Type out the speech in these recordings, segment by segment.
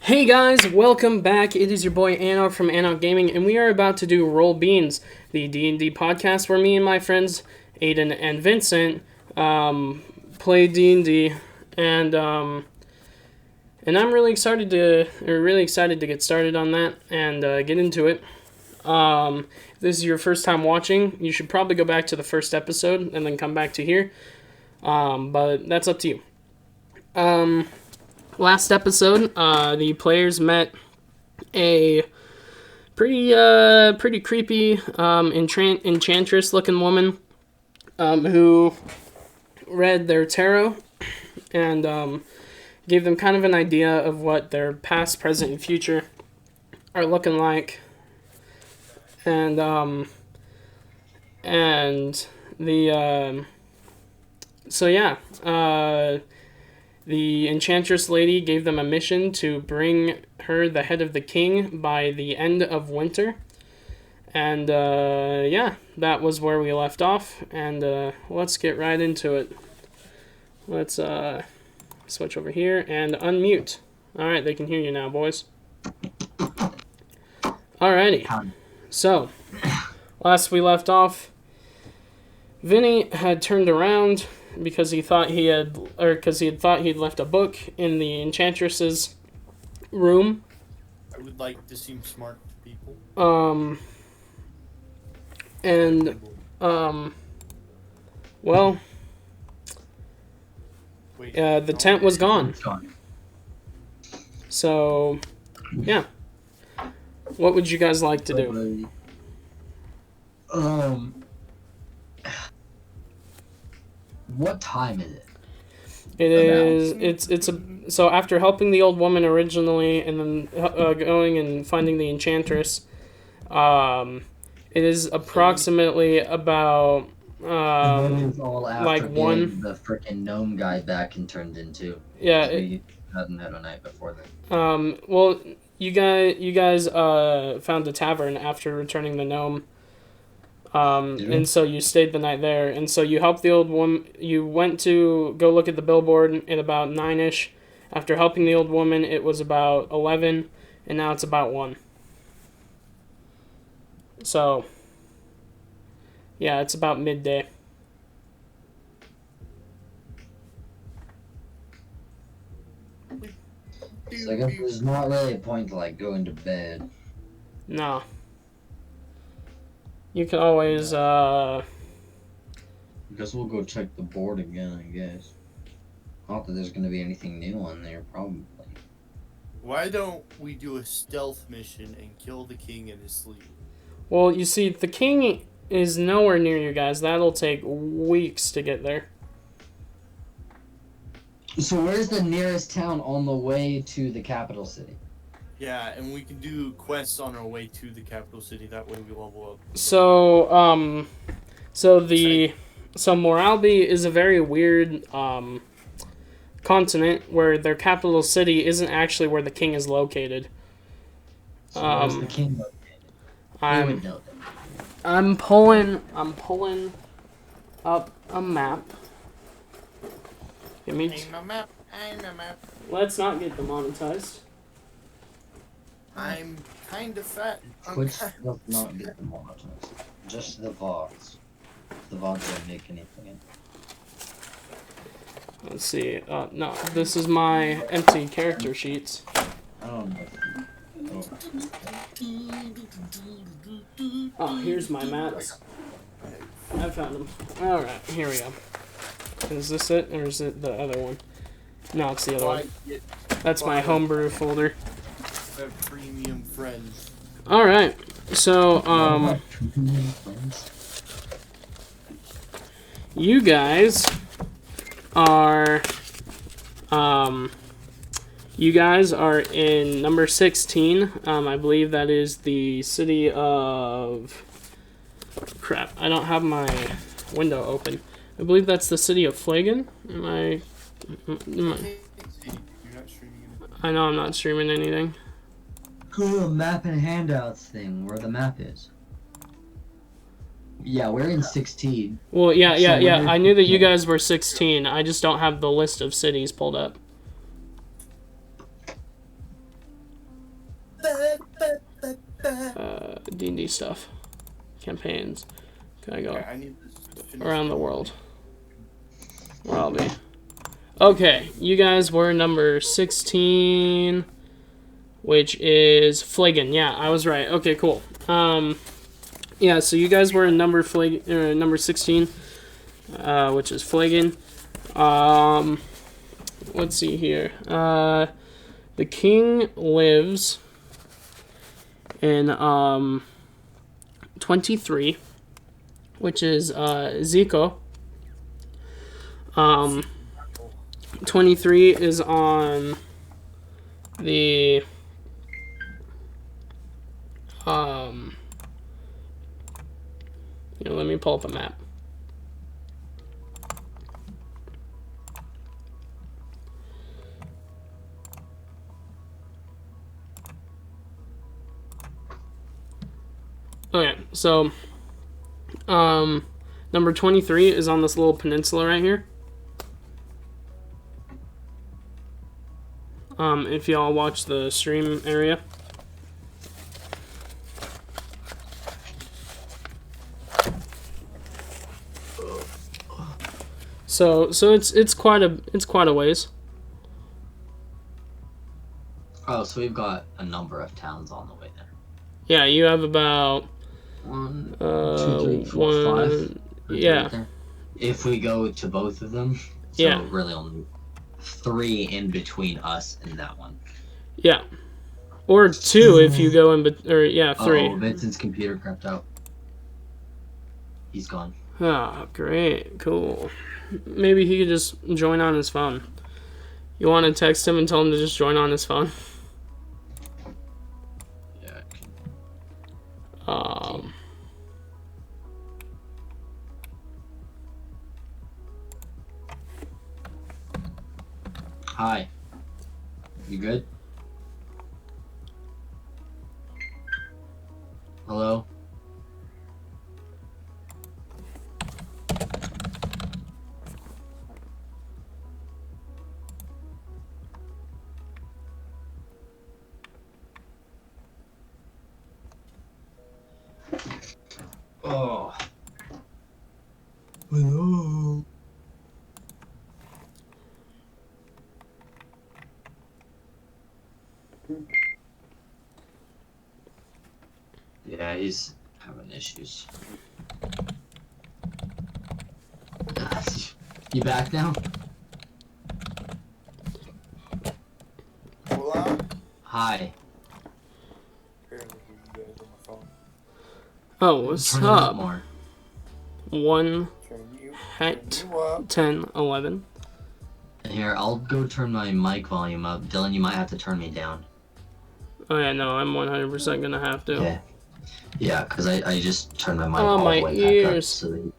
Hey guys, welcome back. It is your boy Anok from Anok Gaming, and we are about to do Roll Beans, the D&D podcast where me and my friends Aiden and Vincent play D&D, and I'm really excited to get started on that and get into it. If this is your first time watching, you should probably go back to the first episode and then come back to here. But that's up to you. Last episode, the players met a pretty creepy enchantress-looking woman who read their tarot and gave them kind of an idea of what their past, present, and future are looking like. And the enchantress lady gave them a mission to bring her the head of the king by the end of winter. And, that was where we left off. And, let's get right into it. Let's, switch over here and unmute. Alright, they can hear you now, boys. Alrighty. So, last we left off, Vinny had turned around because he thought he had left a book in the enchantress's room. I would like to seem smart to people. The tent was gone. So, yeah. What would you guys like to do? What time is it? So after helping the old woman originally and then going and finding the enchantress, it is approximately about like one. The freaking gnome guy back and turned into. Yeah. We hadn't had a night before then. Well, you guys found a tavern after returning the gnome. And so you stayed the night there, and so you helped the old woman. You went to go look at the billboard at about 9-ish. After helping the old woman, it was about 11, and now it's about 1. So, yeah, it's about midday. So I guess there's not really a point to going to bed. No. You can always, I guess we'll go check the board again, I guess. Not that there's gonna be anything new on there, probably. Why don't we do a stealth mission and kill the king in his sleep? Well, you see, the king is nowhere near you guys. That'll take weeks to get there. So where's the nearest town on the way to the capital city? Yeah, and we can do quests on our way to the capital city. That way we level up. So Moralby is a very weird continent where their capital city isn't actually where the king is located. So where's the king located? I'm pulling up a map. I'm a map. Let's not get demonetized. I'm kind of fat. Twitch does not get the monitors. Just the VODs. The VODs don't make anything. Let's see. No, this is my empty character sheets. I don't know. Oh, here's my mats. I found them. Alright, here we go. Is this it, or is it the other one? No, it's the other one. That's my homebrew folder. Have premium friends. Alright, so, you guys are, in number 16. I believe that is the city of, crap, I don't have my window open. I believe that's the city of Flagon. Am I... You're not streaming it. I know I'm not streaming anything. Cool map and handouts thing, where the map is. Yeah, we're in 16. Well, yeah. I knew that you guys were 16. I just don't have the list of cities pulled up. D&D stuff. Campaigns. Can I go Okay, I need this to finish around the world? Where I'll be. Okay, you guys were number 16, which is Flagon. Yeah, I was right. Okay, cool. Yeah, so you guys were in number 16, which is Flagon. Let's see here. The king lives in 23, which is Zico. 23 is on the let me pull up a map. Okay, so number 23 is on this little peninsula right here. If y'all watch the stream area. So it's quite a ways. Oh, so we've got a number of towns on the way there. Yeah, you have about 1, 2, 3, 4, 5. Yeah. Right there. If we go to both of them, so yeah, really only 3 in between us and that one. Yeah, or 2 if you go in, 3. Oh, Vincent's computer crapped out. He's gone. Oh, great, cool. Maybe he could just join on his phone. You want to text him and tell him to just join on his phone? Yeah. Hi. You good? Hello? Oh. Hello. Yeah, he's having issues. You back now? Hola. Hi. Apparently you guys on my phone. Oh, what's Turn it up up? more. 1, Turn you 10, 11. Here, I'll go turn my mic volume up. Dylan, you might have to turn me down. Oh yeah, no, I'm 100% gonna have to. Yeah. Yeah, because I just turned my mic Oh, all my the way back up. ears. So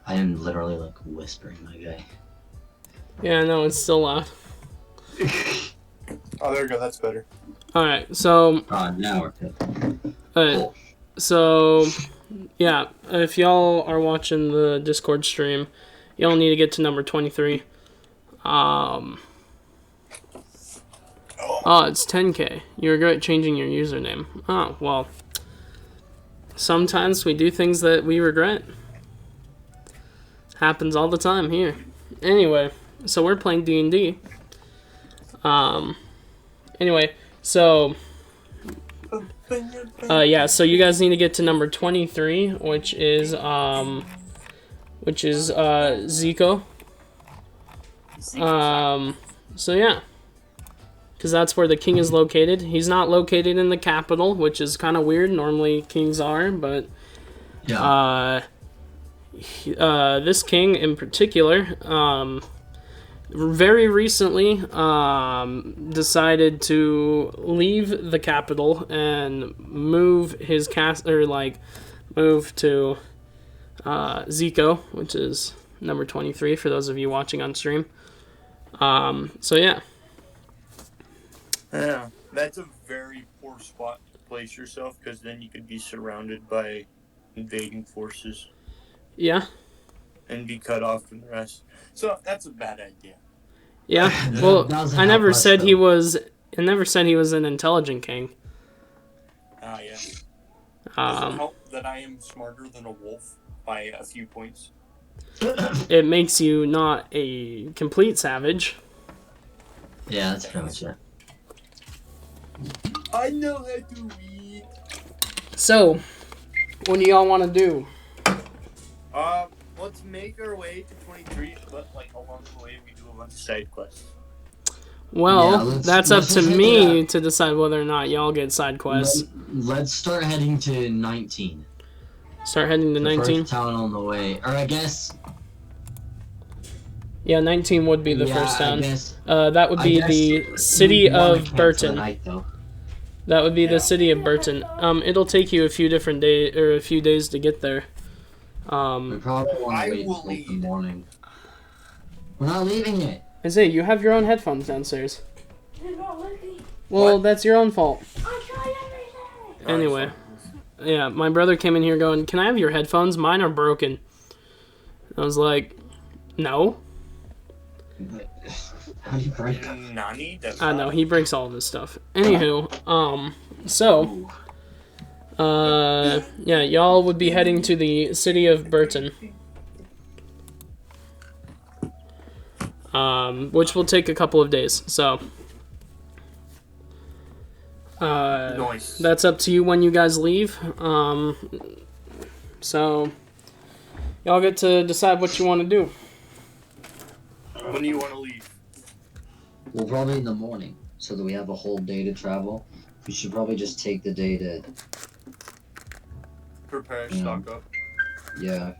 I am literally like whispering, my guy. Yeah, no, it's still loud. Oh, there we go. That's better. Alright, so Now we're good. Cool. So, yeah, if y'all are watching the Discord stream, y'all need to get to number 23. Oh, it's 10K. You regret changing your username. Oh, well. Sometimes we do things that we regret. Happens all the time here. Anyway, so we're playing D&D. Anyway, so... yeah, so you guys need to get to number 23, which is Zico. So yeah. Because that's where the king is located. He's not located in the capital, which is kind of weird. Normally kings are, but Yeah. this king in particular, very recently decided to leave the capital and move his move to Zico, which is number 23 for those of you watching on stream. So yeah. Yeah, that's a very poor spot to place yourself, because then you could be surrounded by invading forces. Yeah. And be cut off from the rest. So that's a bad idea. Yeah. Well, I never said he was an intelligent king. Ah, yes. Does it Um, help that I am smarter than a wolf by a few points? it makes you not a complete savage. Yeah, that's pretty much it. I know how to read. So, what do y'all want to do? Let's make our way to 23, but like along the way we do a bunch of side quests. Well, Yeah, that's up let's to just head me to decide whether or not y'all get side quests. Let's start heading to 19. Start heading to The 19. first town on the way. Or I guess... Yeah, 19 would be the yeah, first town. I guess, That would be the city of Burton. That would be the city of Burton. It'll take you a few different days or a few days to get there. We probably want I to wait will until the lead. morning. We're not leaving it. Isaiah, you have your own headphones downstairs. They're not working. Well, What? that's your own fault. I tried everything. Anyway, yeah, my brother came in here going, "Can I have your headphones? Mine are broken." I was like, "No." How do you break up? Nani? I know, he breaks all of his stuff. Anywho, so, yeah, y'all would be heading to the city of Burton. Which will take a couple of days, so. Nice. That's up to you when you guys leave. So, y'all get to decide what you want to do. When do you want to leave? Well, probably in the morning, so that we have a whole day to travel. We should probably just take the day to, Prepare, Yeah. stock up. yeah,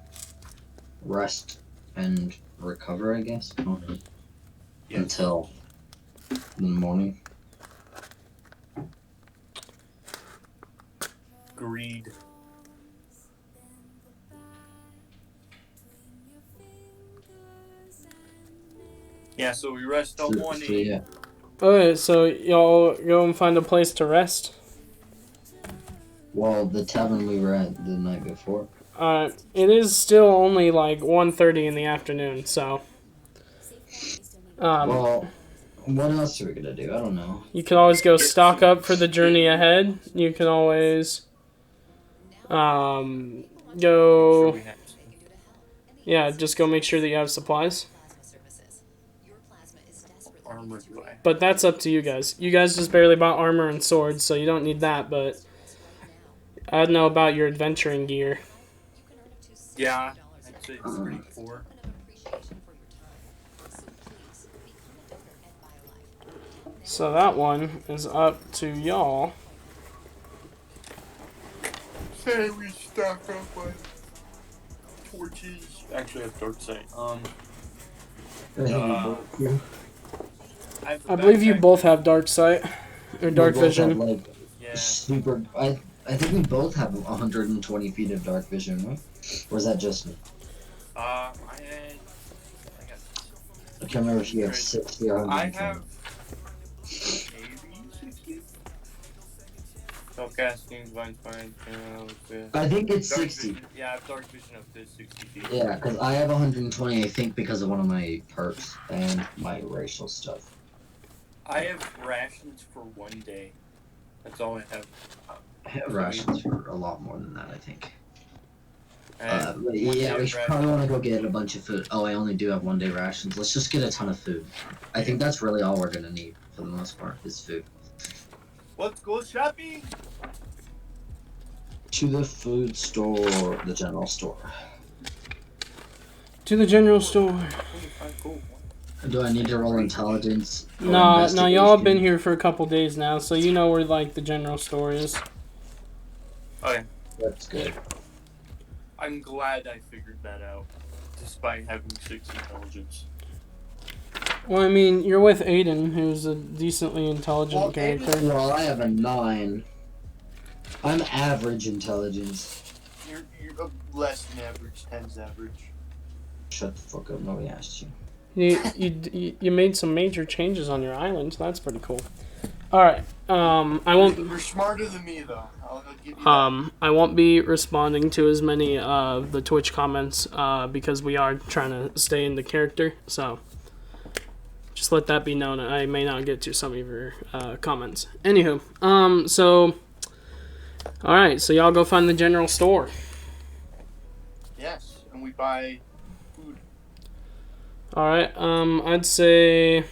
rest and recover, I guess, Yes. until the morning. Greed. Yeah, so we rest on one So, day. yeah. Okay, so y'all go and find a place to rest. Well, the tavern we were at the night before. It is still only like 1:30 in the afternoon, so. Well, what else are we gonna do? I don't know. You can always go stock up for the journey ahead. You can always, Sure go, we have- yeah, just go make sure that you have supplies. Armor do I? But that's up to you guys. You guys just barely bought armor and swords, so you don't need that, but I don't know about your adventuring gear. Yeah, I'd say it's pretty poor. So that one is up to y'all. Say we stock up on torches. Actually, I have dark sight. I believe you both have dark sight or dark We both vision. have, like, Yeah. super. I think we both have 120 feet of dark vision, right? Or is that just me? I got. I can't remember if you have 60 or I 120. have maybe 60. Spellcasting, divine fine. I think it's Dark 60. vision. Yeah, I have dark vision up to 60 feet. Yeah, because I have 120, I think, because of one of my perks and my racial stuff. I have rations for one day. That's all I have. I have rations for a lot more than that, I think. And But one yeah, day we of should rations. probably want to go get a bunch of food. Oh, I only do have 1 day rations. Let's just get a ton of food. I think that's really all we're gonna need, for the most part, is food. Let's go shopping. To the food store, the general store. To the general store. 25 gold. Do I need to roll intelligence? or No, y'all have been investigation? here for a couple days now, so you know where like the general store is. Okay, That's good. I'm glad I figured that out, despite having 6 intelligence. Well, I mean, you're with Aiden, who's a decently intelligent Well, character. Well, I have a 9. I'm average intelligence. You're less than average, 10's average. Shut the fuck up, nobody asked you. You made some major changes on your island, so that's pretty cool. All right, I won't. You're smarter than me, though. I'll give you that. I won't be responding to as many of the Twitch comments because we are trying to stay in the character. So just let that be known. I may not get to some of your comments. Anywho, so All right, so y'all go find the general store. Yes, and we buy food. All right. I'd say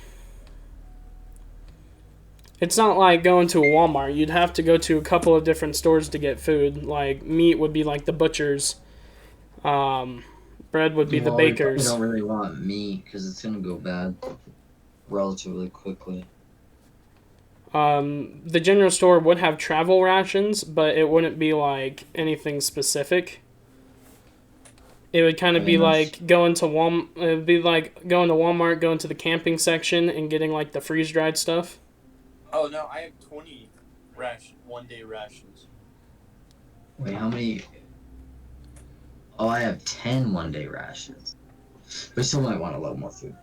it's not like going to a Walmart. You'd have to go to a couple of different stores to get food. Like meat would be like the butcher's. Bread would be the You baker's. don't really want meat because it's gonna go bad relatively quickly. The general store would have travel rations, but it wouldn't be like anything specific. It would kind of be like going to It would be like going to Walmart, going to the camping section, and getting like the freeze dried stuff. Oh no, I have 20 one-day rations. Wait, how many? Oh, I have 10 one-day rations. We still might want a little more food.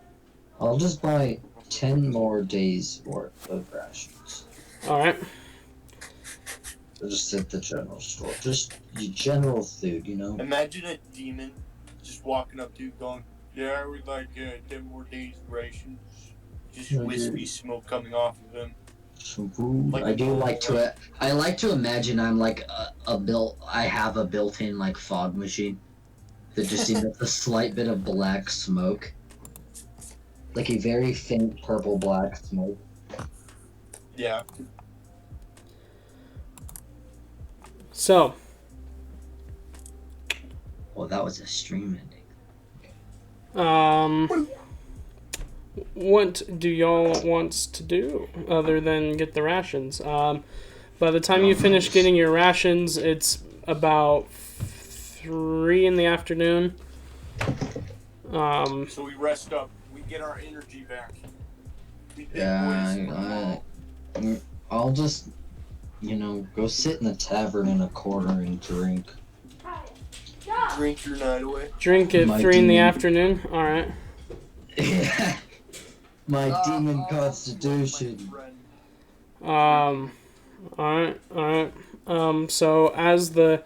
I'll just buy 10 more days worth of rations. All right. So just at the general store. Just general food, you know? Imagine a demon just walking up to you going, yeah, I would like 10 more days of rations. Just wispy smoke coming off of him. Some food. Like I like to imagine I'm like I have a built-in like fog machine that just emits a slight bit of black smoke. Like a very faint purple black smoke. Yeah. So. Well, that was a stream ending. What do y'all want to do other than get the rations? By the time you finish getting your rations, it's about 3 in the afternoon. So we rest up. We get our energy back. I'll just, go sit in the tavern in a corner and drink. Drink your night away. Drink at 3 in the afternoon? Alright. Yeah. My demon constitution. Alright. So as the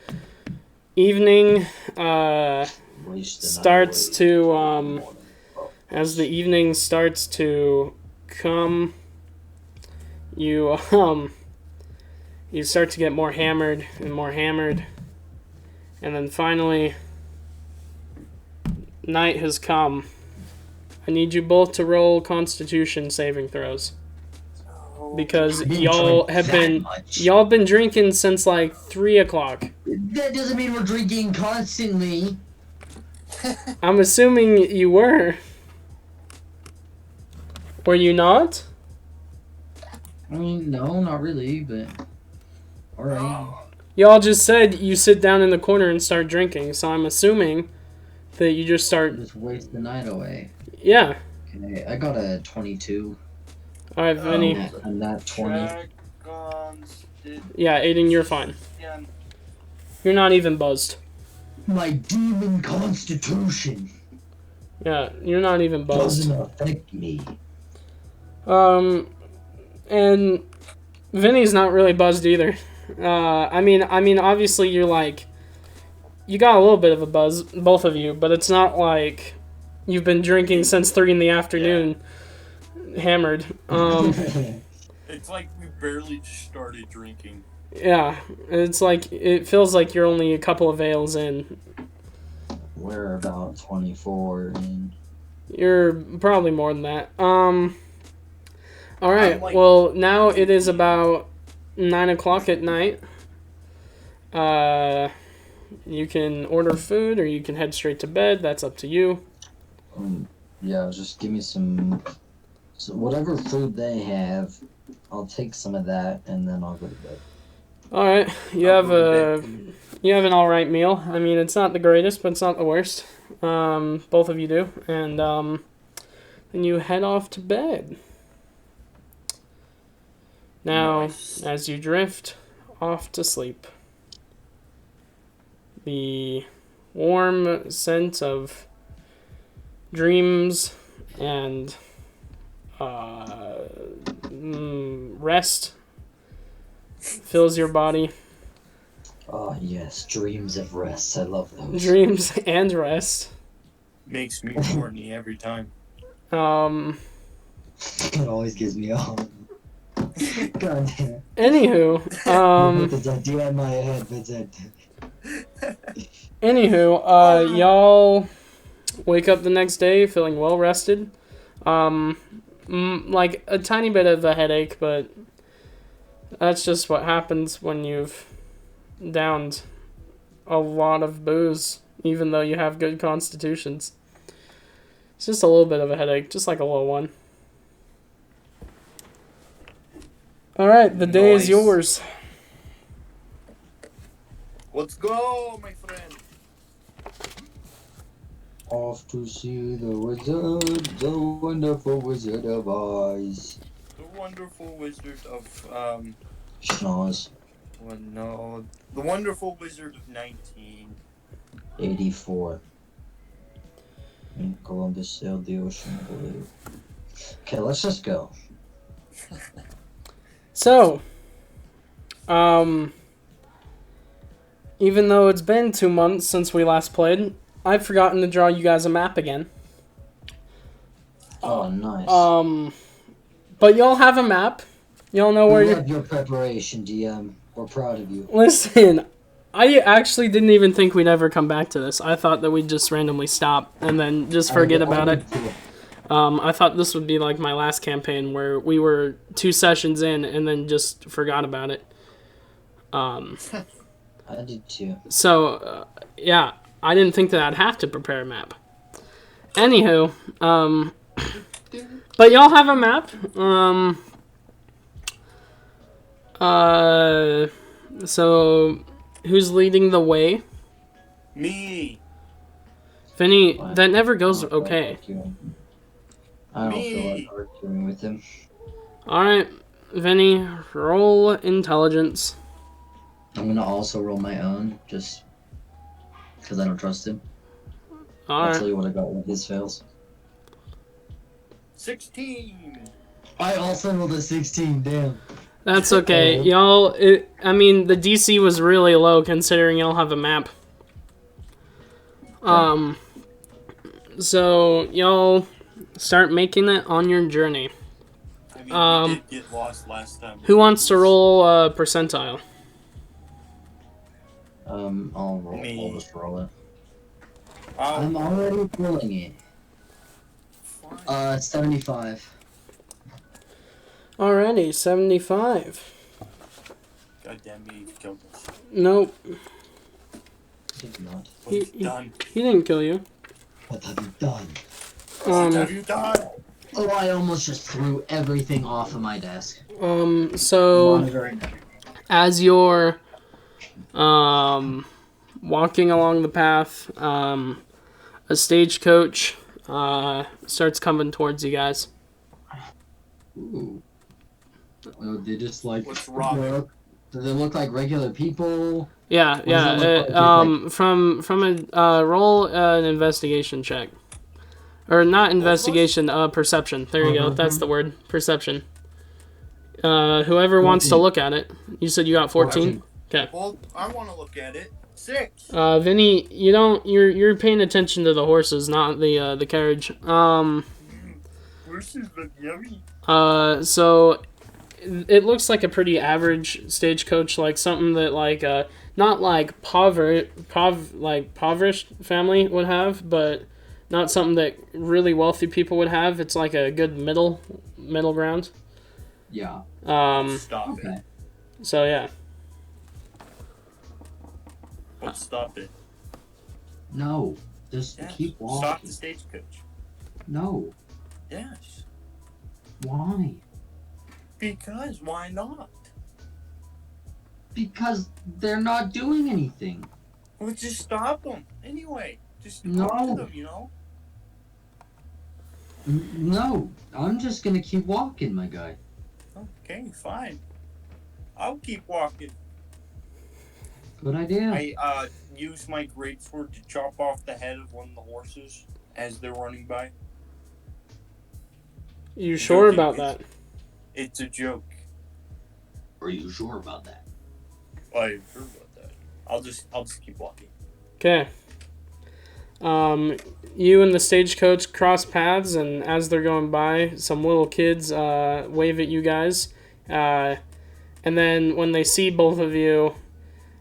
evening, starts to come, you start to get more hammered, and then finally, night has come. I need you both to roll Constitution saving throws. Because y'all have been drinking since like 3 o'clock. That doesn't mean we're drinking constantly. I'm assuming you were. Were you not? I mean, no, not really, but alright. Y'all just said you sit down in the corner and start drinking, so I'm assuming that you just start... Just waste the night away. Yeah. Okay, I got a 22. Alright, Vinny. I'm not 20. Yeah, Aiden, you're fine. You're not even buzzed. My demon constitution Yeah, you're not even buzzed. doesn't affect me. And Vinny's not really buzzed either. I mean, obviously you're like... You got a little bit of a buzz, both of you, but it's not like you've been drinking since 3 in the afternoon, hammered. It's like we barely just started drinking. Yeah, it's like, it feels like you're only a couple of ales in. We're about 24 in. You're probably more than that. Alright, well, now it is about 9 o'clock at night. You can order food or you can head straight to bed. That's up to you. Yeah, just give me some whatever food they have. I'll take some of that and then I'll go to bed. All right, you have an all right meal. I mean, it's not the greatest, but it's not the worst. Both of you do, and then you head off to bed. Now, as you drift off to sleep, the warm scent of dreams and rest fills your body. Oh yes, dreams of rest. I love those. Dreams and rest. Makes me horny every time. It always gives me a home. God damn it. Anywho, Put that idea in my head, Vincent. y'all wake up the next day feeling well rested. Like a tiny bit of a headache, but that's just what happens when you've downed a lot of booze, even though you have good constitutions. It's just a little bit of a headache, just like a little one. Alright, the day is Nice. yours. Let's go, my friend. Off to see the wizard, the wonderful Wizard of Oz. The wonderful wizard of Schnoz. well, no, the wonderful wizard of 84. And Columbus sailed the ocean blue. Okay, let's just go. So, even though it's been 2 months since we last played, I've forgotten to draw you guys a map again. Oh, nice. But y'all have a map. Y'all know where We you're... love your preparation, DM. We're proud of you. Listen, I actually didn't even think we'd ever come back to this. I thought that we'd just randomly stop and then just forget about it. I thought this would be like my last campaign where we were 2 sessions in and then just forgot about it. I did too. So, yeah, I didn't think that I'd have to prepare a map. Anywho, but y'all have a map. So who's leading the way? me. Vinny, What? that never goes I don't feel like okay. arguing. I don't feel like arguing with him. Alright, Vinny, roll intelligence. I'm gonna also roll my own, just because I don't trust him. I'll Alright. tell you what I got when his fails. 16. I also rolled a 16, damn. That's okay. Y'all, the DC was really low considering y'all have a map. So y'all start making it on your journey. I mean, we did get lost last time. Who wants to roll percentile? I'll roll. Me. I'll just roll it. Oh, I'm already rolling it. 75. Alrighty, 75. God damn me, you killed us. Nope, Did not. What have you done? he didn't kill you. What have you done? What have you done? Oh, I almost just threw everything off of my desk. So Monitoring. as you're walking along the path, a stagecoach starts coming towards you guys. Ooh. Well, they just like. What's wrong? Do they look like regular people? Yeah, does it look like? from a roll an investigation check, or not investigation, perception. There you go. That's the word, perception. Whoever wants to 14. look at it. You said you got 14. Okay. Well, I want to look at it. 6. Vinny, you don't. You're paying attention to the horses, not the carriage. Horses look yummy. So it looks like a pretty average stagecoach, like something that like not like impoverished family would have, but not something that really wealthy people would have. It's like a good middle ground. Yeah. Stop Okay. it. So yeah. Let's stop it. No. Just Yes. keep Stop walking. the stagecoach. No. Yes. Why? Because why not? Because they're not doing anything. Let's just stop them. Anyway, just No. talk to them, you know? No. I'm just gonna keep walking, my guy. Okay, fine. I'll keep walking. Good idea. I use my greatsword to chop off the head of one of the horses as they're running by. You sure Okay, about that? It's a joke. Are you sure about that? I'm sure about that. I'll just keep walking. Okay. You and the stagecoach cross paths, and as they're going by, some little kids wave at you guys. And then when they see both of you,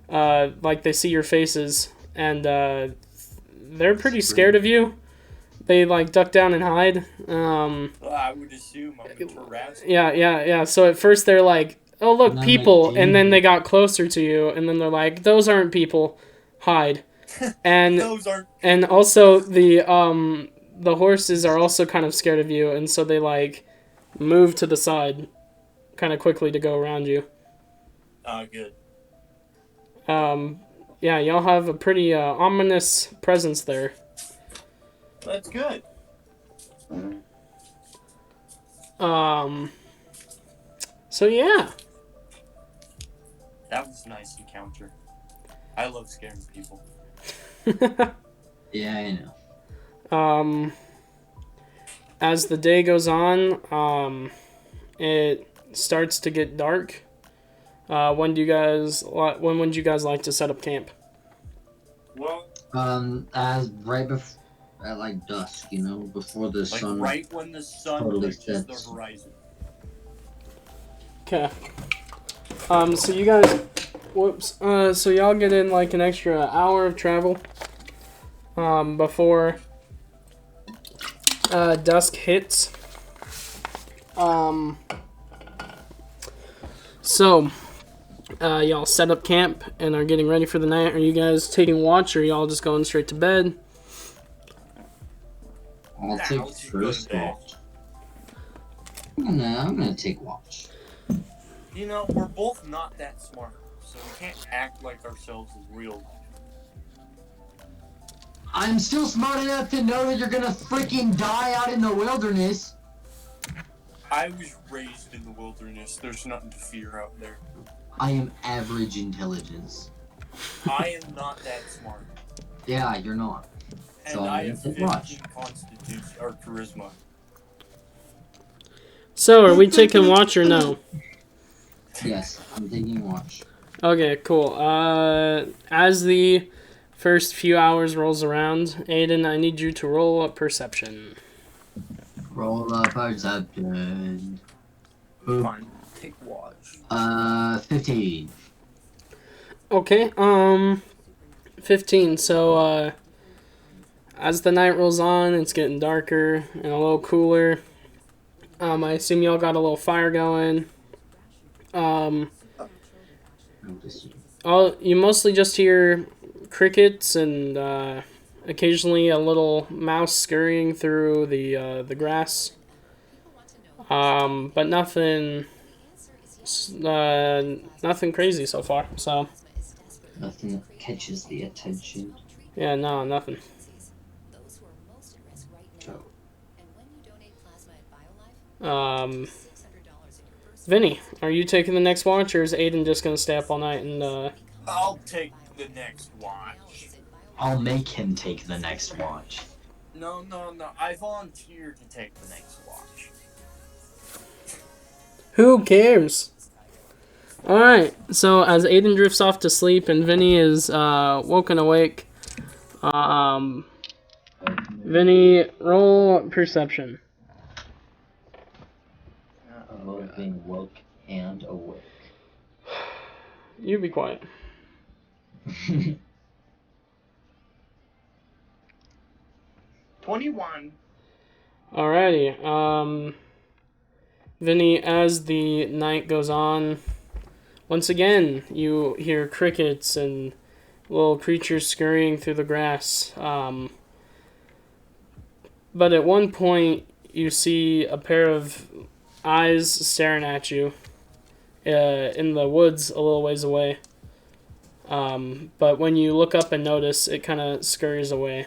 like they see your faces, and they're pretty scared of you. They like duck down and hide. Well, I would assume I'm harassed. Yeah. So at first they're like, "Oh look, No, people," like, and then they got closer to you, and then they're like, "Those aren't people, hide." And Those aren't. and also the horses are also kind of scared of you, and so they like move to the side, kind of quickly to go around you. Good. Yeah, y'all have a pretty ominous presence there. That's good. So yeah. That was a nice encounter. I love scaring people. Yeah, I know. As the day goes on, it starts to get dark. When would you guys like to set up camp? Well, As right before, at like dusk, before the like sun. right when the sun totally reaches the sets. horizon. Okay. So you guys, so y'all get in like an extra hour of travel, before, dusk hits. So, y'all set up camp and are getting ready for the night. Are you guys taking watch, or are y'all just going straight to bed? I'll Nah, take let's just go to first bed. watch. I'm gonna take watch. We're both not that smart, so we can't act like ourselves as real. I'm still smart enough to know that you're gonna freaking die out in the wilderness. I was raised in the wilderness. There's nothing to fear out there. I am average intelligence. I am not that smart. Yeah, you're not. And So I I'm have gonna 15 take watch. constitution or charisma. So, are we taking watch or no? Yes, I'm taking watch. Okay, cool. As the first few hours rolls around, Aiden, I need you to roll a perception. Roll up perception. Boop. Fine. Take watch. 15. Okay, 15. So, as the night rolls on, it's getting darker and a little cooler. I assume y'all got a little fire going. You mostly just hear crickets and occasionally a little mouse scurrying through the grass. But nothing crazy so far. So Nothing that catches the attention. yeah, no, nothing. Vinny, are you taking the next watch, or is Aiden just gonna stay up all night and I'll take the next watch. I'll make him take the next watch. No. I volunteered to take the next watch. Who cares? Alright, so as Aiden drifts off to sleep and Vinny is woken awake, Vinny, roll perception. Both being woke and awake. You be quiet. 21. Alrighty, Vinny, as the night goes on, once again, you hear crickets and little creatures scurrying through the grass. But at one point, you see a pair of eyes staring at you in the woods a little ways away. But when you look up and notice, it kind of scurries away.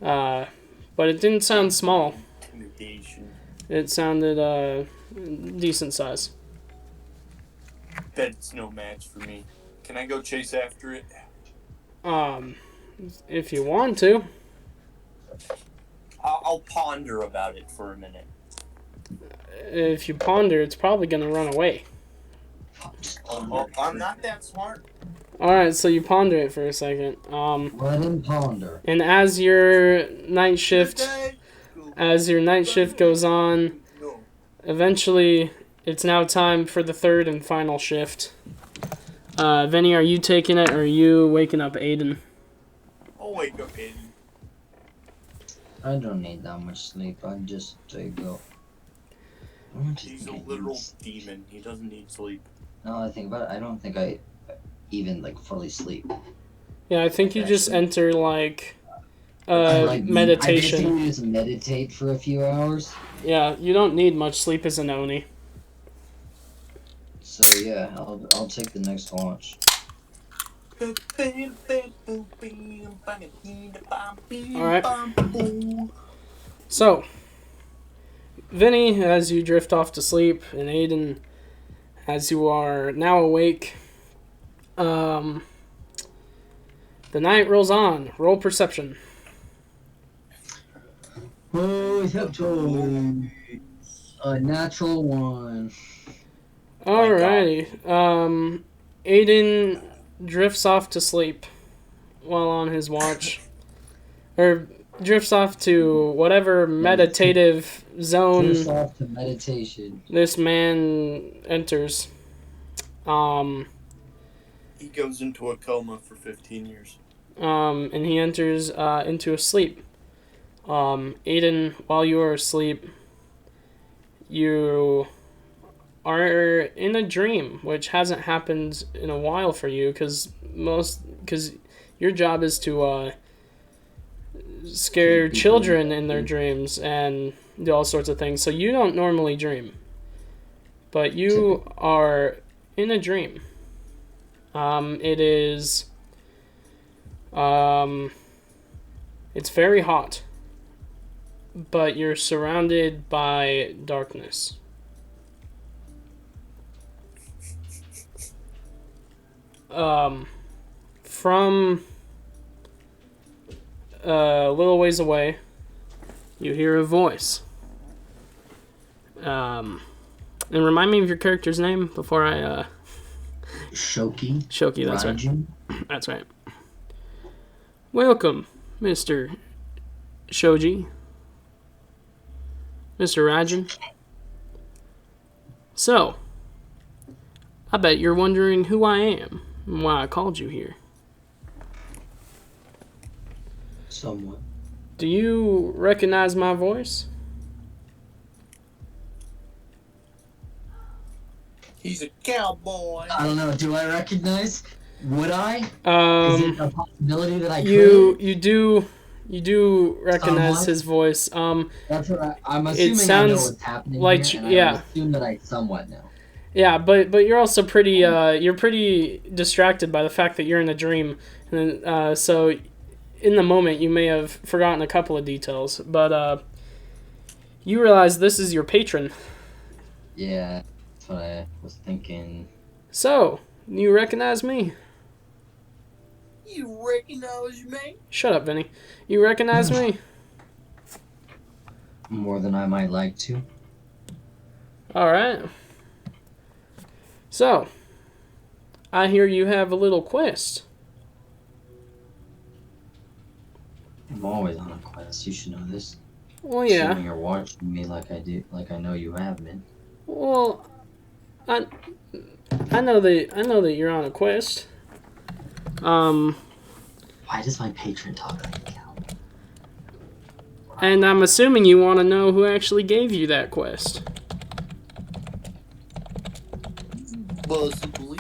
But it didn't sound small. Intimidation. It sounded decent size. That's no match for me. Can I go chase after it? If you want to. I'll ponder about it for a minute. If you ponder, it's probably gonna run away. I'm not that smart. Alright, so you ponder it for a second. Let him ponder. And as your night shift goes on, eventually it's now time for the third and final shift. Vinny, are you taking it, or are you waking up Aiden? I'll wake up Aiden. I don't need that much sleep. I just go. He's a literal demon. He doesn't need sleep. Now that I think about it, I don't think I even like fully sleep. Yeah, I think you just enter like I meditation. I basically just meditate for a few hours. Yeah, you don't need much sleep as an Oni. So yeah, I'll take the next launch. Alright. So, Vinny, as you drift off to sleep, and Aiden, as you are now awake, the night rolls on. Roll perception. Oh, a natural one. Alrighty. Aiden drifts off to sleep while on his watch. Or drifts off to whatever meditative zone Drifts off to meditation. this man enters. He goes into a coma for 15 years. And he enters into a sleep. Aiden, while you are asleep, you are in a dream, which hasn't happened in a while for you, because your job is to scare children in their dreams and do all sorts of things. So you don't normally dream, but you are in a dream. It is it's very hot, but you're surrounded by darkness. From a little ways away, you hear a voice. And remind me of your character's name before I Shoki. Shoki, that's Rajin. right. That's right. Welcome, Mr. Shoji. Mr. Rajin. So, I bet you're wondering who I am and why I called you here. Somewhat. Do you recognize my voice? He's a cowboy. I don't know. Do I recognize? Would I? Is it a possibility that I could? You do recognize Somewhat? his voice. That's what I'm assuming. I know sounds what's happening like here, and yeah. I would assume that I somewhat know. Yeah, but you're also pretty you're pretty distracted by the fact that you're in a dream, and so in the moment you may have forgotten a couple of details, but you realize this is your patron. Yeah, that's what I was thinking. So, you recognize me? You recognize me? Shut up, Vinny. You recognize me? More than I might like to. Alright. So, I hear you have a little quest. I'm always on a quest. You should know this. Well, yeah. Assuming you're watching me like I do, like I know you have been. Well, I know that you're on a quest. Why does my patron talk like a cow? And I'm assuming you want to know who actually gave you that quest. Possibly.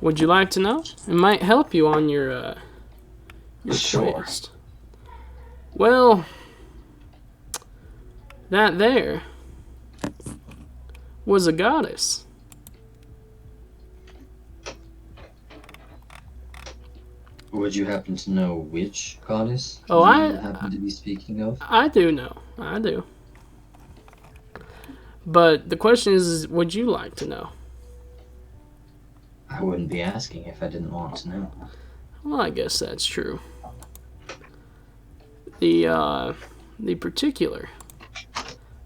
Would you like to know? It might help you on your Sure. quest. Well, that there was a goddess. Would you happen to know which goddess Oh, you I- happen to be speaking of? I do know. I do. But the question is, would you like to know? I wouldn't be asking if I didn't want to know. Well, I guess that's true. The particular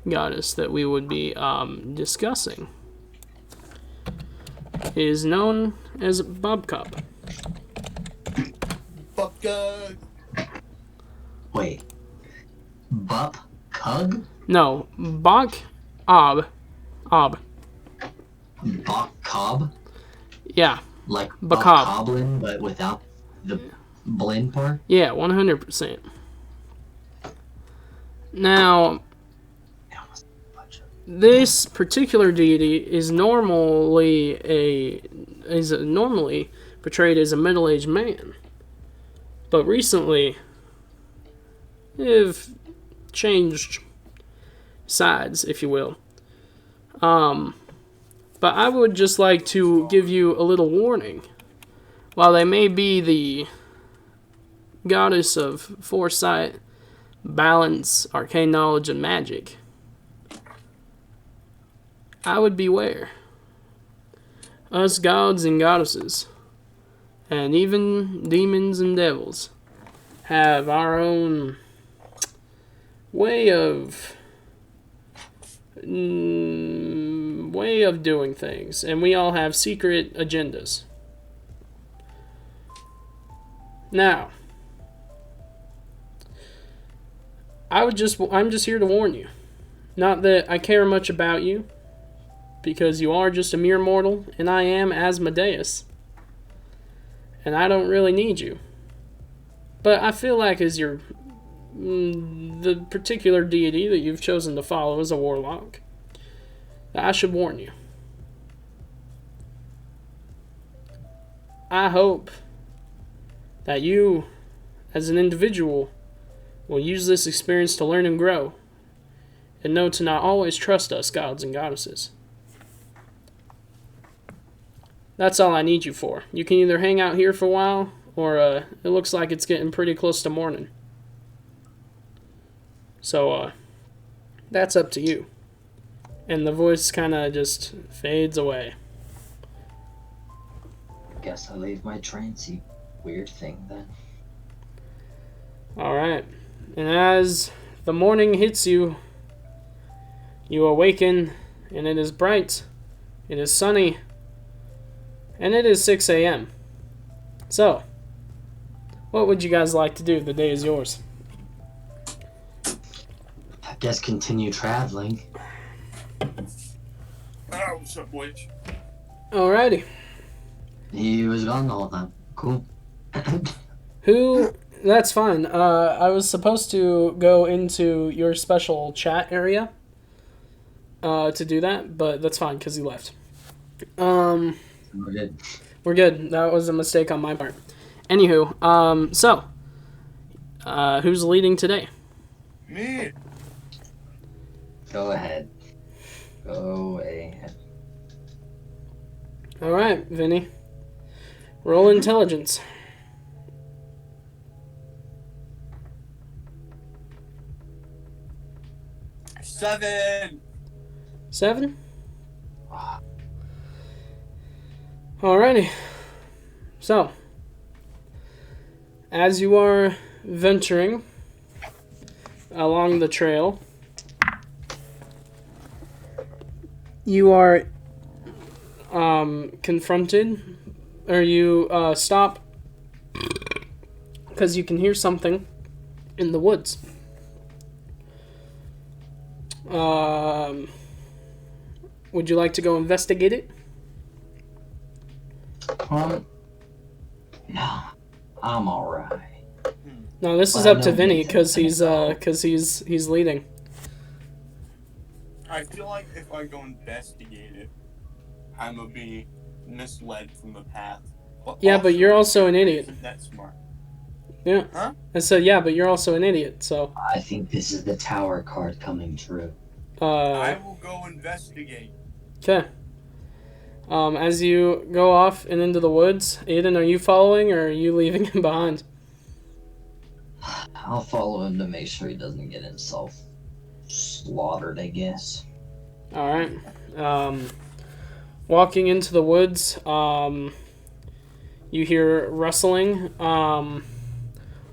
goddess that we would be discussing is known as Bubcup. Fucker. Wait. Bup? Cug? No, Bak Ab. Ob. Cobb? Yeah. Like Bacob. Bokoblin, but without the blend part? Yeah, 100%. Now, this particular deity is normally portrayed as a middle-aged man, but recently they've changed sides, if you will. But I would just like to give you a little warning. While they may be the goddess of foresight, balance, arcane knowledge, and magic, I would beware. Us gods and goddesses, and even demons and devils, have our own way of doing things, and we all have secret agendas. Now, I'm just here to warn you. Not that I care much about you, because you are just a mere mortal, and I am Asmodeus, and I don't really need you. But I feel like as the particular deity that you've chosen to follow as a warlock, that I should warn you. I hope that you, as an individual, will use this experience to learn and grow, and know to not always trust us gods and goddesses. That's all I need you for. You can either hang out here for a while, or it looks like it's getting pretty close to morning. So, that's up to you. And the voice kind of just fades away. Guess I leave my trancey weird thing then. Alright. And as the morning hits you, you awaken, and it is bright, it is sunny, and it is 6 a.m. So, what would you guys like to do? The day is yours. I guess continue traveling. Oh, what's up, witch? Alrighty. He was gone the whole time. Cool. Who... That's fine. I was supposed to go into your special chat area to do that, but that's fine because he left. We're good. We're good. That was a mistake on my part. Anywho, so who's leading today? Me. Go ahead. Go ahead. All right, Vinny. Roll intelligence. 7. Alrighty. So, as you are venturing along the trail, you are confronted, or you stop because you can hear something in the woods. Would you like to go investigate it? No, I'm alright. No, this is up to Vinny because he's leading. I feel like if I go investigate it, I'm gonna be misled from the path. Yeah, but you're also an idiot. Isn't that smart? Yeah. Huh? I said, yeah, but you're also an idiot, so... I think this is the tower card coming true. I will go investigate. Okay. As you go off and into the woods, Aiden, are you following, or are you leaving him behind? I'll follow him to make sure he doesn't get himself slaughtered, I guess. Alright. Walking into the woods, you hear rustling.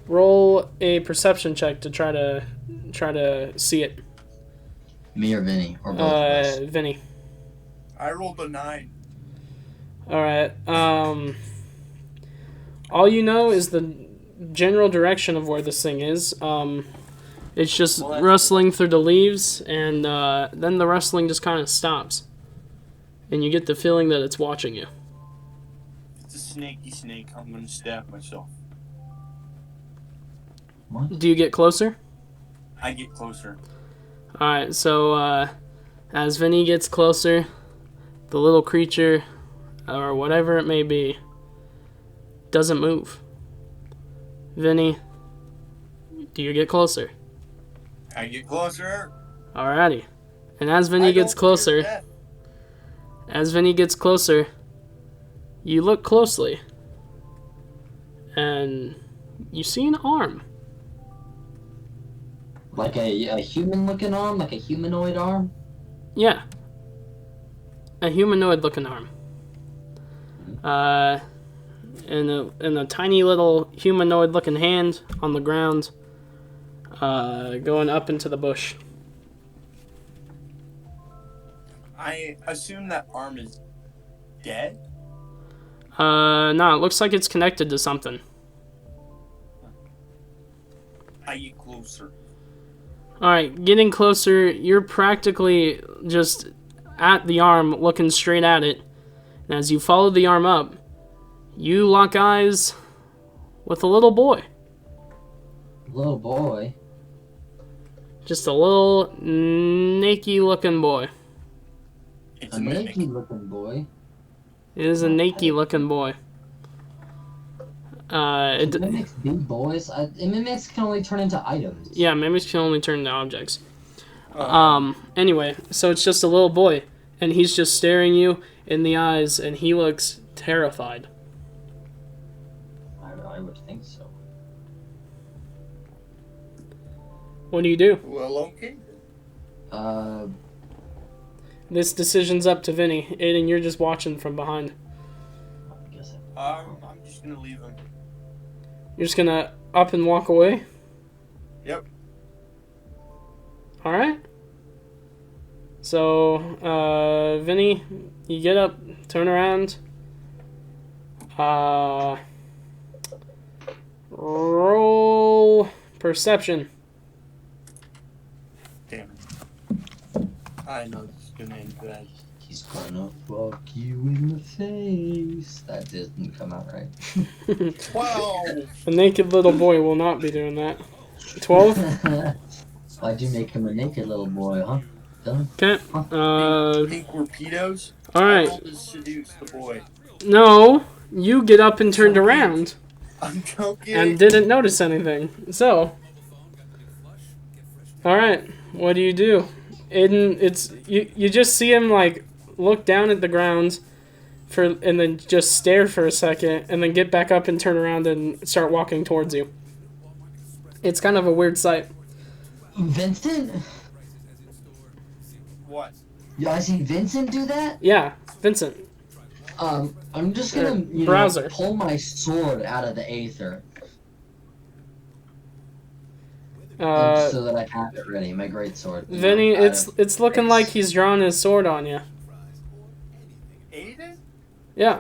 Roll a perception check to try to see it. Me or Vinny? Or both of us? Vinny. I rolled a 9. Alright. All you know is the general direction of where this thing is. It's just Well, that's- rustling through the leaves, and then the rustling just kind of stops. And you get the feeling that it's watching you. It's a snaky snake. I'm gonna stab myself. What? Do you get closer? I get closer. Alright, so as Vinny gets closer, the little creature, or whatever it may be, doesn't move. Vinny, do you get closer? I get closer. Alrighty. And as Vinny I gets don't fear closer, death. you look closely. And you see an arm. Like a human-looking arm? Like a humanoid arm? Yeah. A humanoid looking arm. And a tiny little humanoid looking hand on the ground. Going up into the bush. I assume that arm is dead. No, it looks like it's connected to something. I get closer. Alright, getting closer, you're practically just at the arm, looking straight at it. And as you follow the arm up, you lock eyes with a little boy. Little boy. Just a little naked looking boy. It's A a mimic. naked-looking boy. It is a naked looking boy. Mimics big boys. Mimics can only turn into items. Yeah, mimics can only turn into objects. Anyway, so it's just a little boy, and he's just staring you in the eyes, and he looks terrified. I would think so. What do you do? Well, okay. This decision's up to Vinny. Aiden, you're just watching from behind. I guess I'm just gonna leave him. You're just gonna up and walk away? Yep. Alright. So, Vinny, you get up, turn around. Roll perception. Damn it. I know this is gonna end bad. he's gonna fuck you in the face. That didn't come out right. 12. A naked little boy will not be doing that. 12? Why'd you make him a naked little boy, huh? Dylan? Okay. Think we're pedos? Alright. I rolled to seduce the boy. No, you get up and turned around I'm joking. and didn't notice anything. So, alright, what do you do? Aiden, it's you just see him like look down at the ground and then just stare for a second and then get back up and turn around and start walking towards you. It's kind of a weird sight. Vincent? What? I see Vincent do that? Yeah, Vincent. I'm just gonna Browser. pull my sword out of the aether so that I have it ready. My great sword. Vinny, it's looking like he's drawing his sword on you. Aiden? Yeah.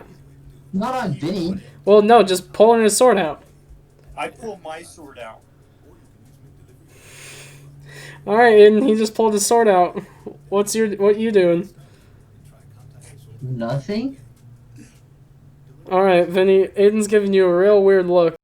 not on Vinny. Well, no, just pulling his sword out. I pull my sword out. All right, Aiden, he just pulled his sword out. What you doing? Nothing. All right, Vinny. Aiden's giving you a real weird look.